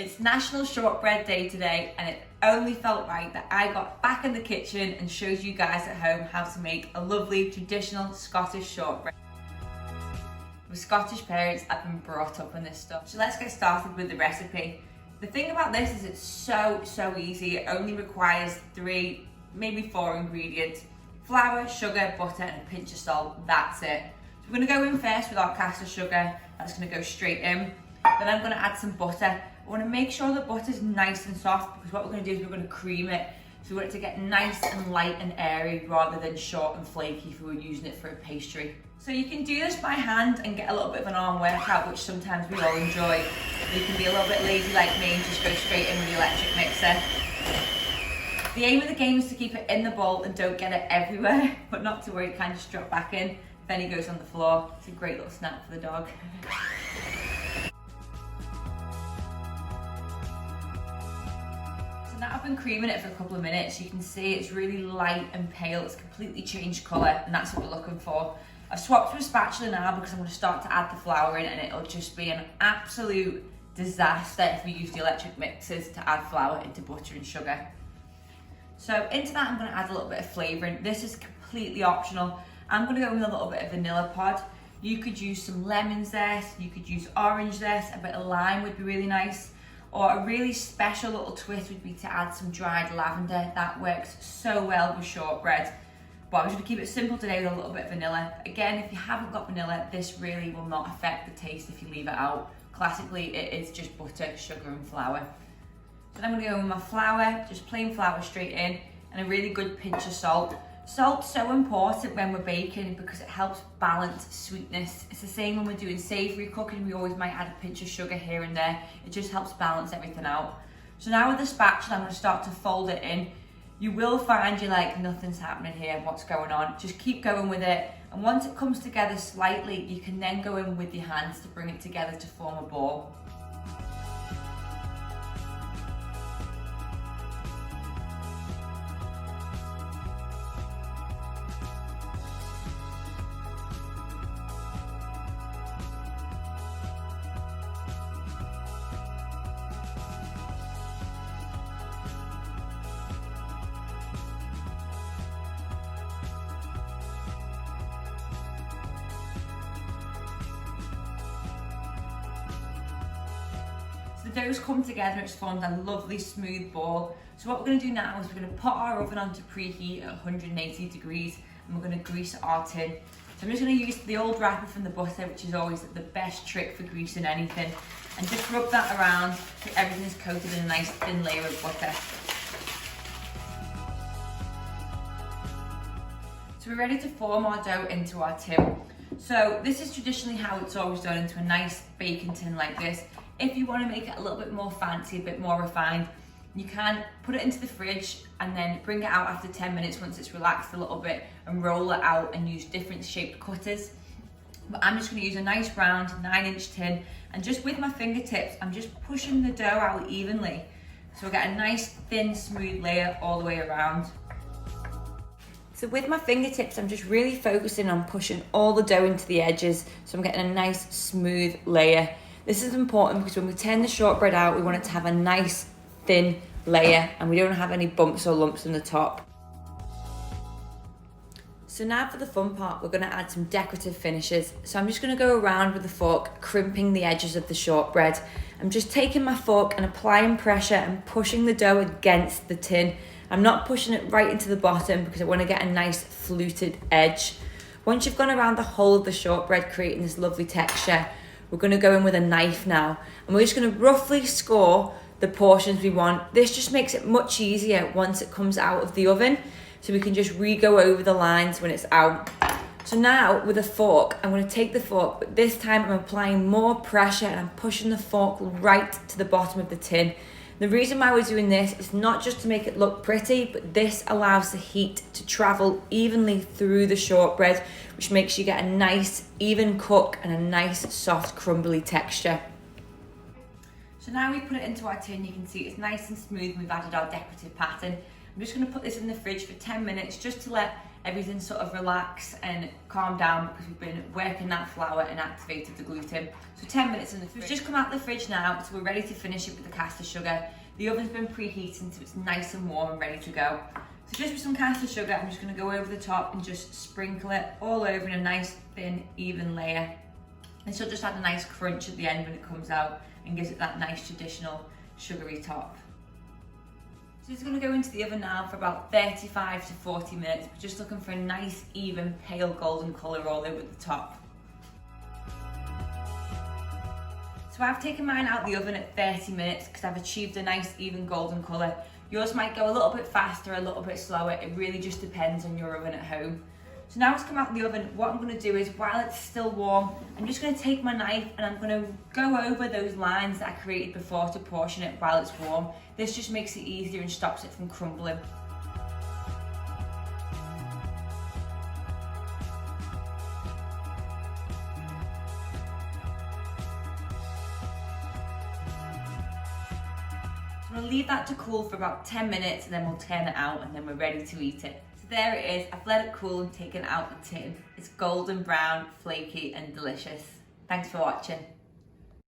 It's National Shortbread Day today, and it only felt right that I got back in the kitchen and showed you guys at home how to make a lovely traditional Scottish shortbread. With Scottish parents, I've been brought up on this stuff. So let's get started with the recipe. The thing about this is it's so easy. It only requires 3, maybe 4 ingredients. Flour, sugar, butter, and a pinch of salt. That's it. So we're gonna go in first with our caster sugar. That's gonna go straight in. Then I'm gonna add some butter. I wanna make sure the butter's nice and soft because what we're gonna do is we're gonna cream it. So we want it to get nice and light and airy rather than short and flaky if we were using it for a pastry. So you can do this by hand and get a little bit of an arm workout, which sometimes we all enjoy. Or you can be a little bit lazy like me and just go straight in with the electric mixer. The aim of the game is to keep it in the bowl and don't get it everywhere, but not to worry, it can just drop back in. Then he goes on the floor. It's a great little snack for the dog. So now I've been creaming it for a couple of minutes. You can see it's really light and pale. It's completely changed colour, and that's what we're looking for. I've swapped to a spatula now because I'm going to start to add the flour in, and it'll just be an absolute disaster if we use the electric mixers to add flour into butter and sugar. So into that I'm going to add a little bit of flavouring. This is completely optional. I'm going to go with a little bit of vanilla pod. You could use some lemon zest, you could use orange zest, a bit of lime would be really nice. Or a really special little twist would be to add some dried lavender. That works so well with shortbread. But I'm just going to keep it simple today with a little bit of vanilla. Again, if you haven't got vanilla, this really will not affect the taste if you leave it out. Classically, it is just butter, sugar and flour. So then I'm going to go with my flour, just plain flour straight in, and a really good pinch of salt. Salt's so important when we're baking because it helps balance sweetness. It's the same when we're doing savoury cooking, we always might add a pinch of sugar here and there. It just helps balance everything out. So now with the spatula, I'm going to start to fold it in. You will find you're like, nothing's happening here, what's going on? Just keep going with it. And once it comes together slightly, you can then go in with your hands to bring it together to form a ball. The dough's come together, it's formed a lovely smooth ball. So what we're going to do now is we're going to put our oven on to preheat at 180 degrees and we're going to grease our tin. So I'm just going to use the old wrapper from the butter, which is always the best trick for greasing anything, and just rub that around so everything is coated in a nice thin layer of butter. So we're ready to form our dough into our tin. So this is traditionally how it's always done, into a nice baking tin like this. If you want to make it a little bit more fancy, a bit more refined, you can put it into the fridge and then bring it out after 10 minutes once it's relaxed a little bit and roll it out and use different shaped cutters. But I'm just going to use a nice round 9-inch tin, and just with my fingertips I'm just pushing the dough out evenly so I get a nice thin smooth layer all the way around. So with my fingertips I'm just really focusing on pushing all the dough into the edges so I'm getting a nice smooth layer. This is important because when we turn the shortbread out, we want it to have a nice thin layer and we don't have any bumps or lumps in the top. So now for the fun part, we're going to add some decorative finishes. So I'm just going to go around with a fork, crimping the edges of the shortbread. I'm just taking my fork and applying pressure and pushing the dough against the tin. I'm not pushing it right into the bottom because I want to get a nice fluted edge. Once you've gone around the whole of the shortbread, creating this lovely texture, we're going to go in with a knife now, and we're just going to roughly score the portions we want. This just makes it much easier once it comes out of the oven, so we can just re-go over the lines when it's out. So now with a fork, I'm going to take the fork, but this time I'm applying more pressure and I'm pushing the fork right to the bottom of the tin. The reason why we're doing this is not just to make it look pretty, but this allows the heat to travel evenly through the shortbread, which makes you get a nice even cook and a nice soft crumbly texture. So now we put it into our tin, you can see it's nice and smooth and we've added our decorative pattern. I'm just going to put this in the fridge for 10 minutes just to let everything sort of relax and calm down because we've been working that flour and activated the gluten. So 10 minutes in the fridge. We've just come out of the fridge now, so we're ready to finish it with the caster sugar. The oven's been preheating, so it's nice and warm and ready to go. So just with some caster sugar, I'm just going to go over the top and just sprinkle it all over in a nice thin, even layer. And she'll just add a nice crunch at the end when it comes out and gives it that nice traditional sugary top. So it's going to go into the oven now for about 35 to 40 minutes. We're just looking for a nice, even, pale golden colour all over the top. So I've taken mine out the oven at 30 minutes because I've achieved a nice, even golden colour. Yours might go a little bit faster, a little bit slower. It really just depends on your oven at home. So now it's come out of the oven, what I'm going to do is, while it's still warm, I'm just going to take my knife and I'm going to go over those lines that I created before to portion it while it's warm. This just makes it easier and stops it from crumbling. So we'll leave that to cool for about 10 minutes and then we'll turn it out and then we're ready to eat it. So there it is, I've let it cool and taken it out the tin. It's golden brown, flaky and delicious. Thanks for watching.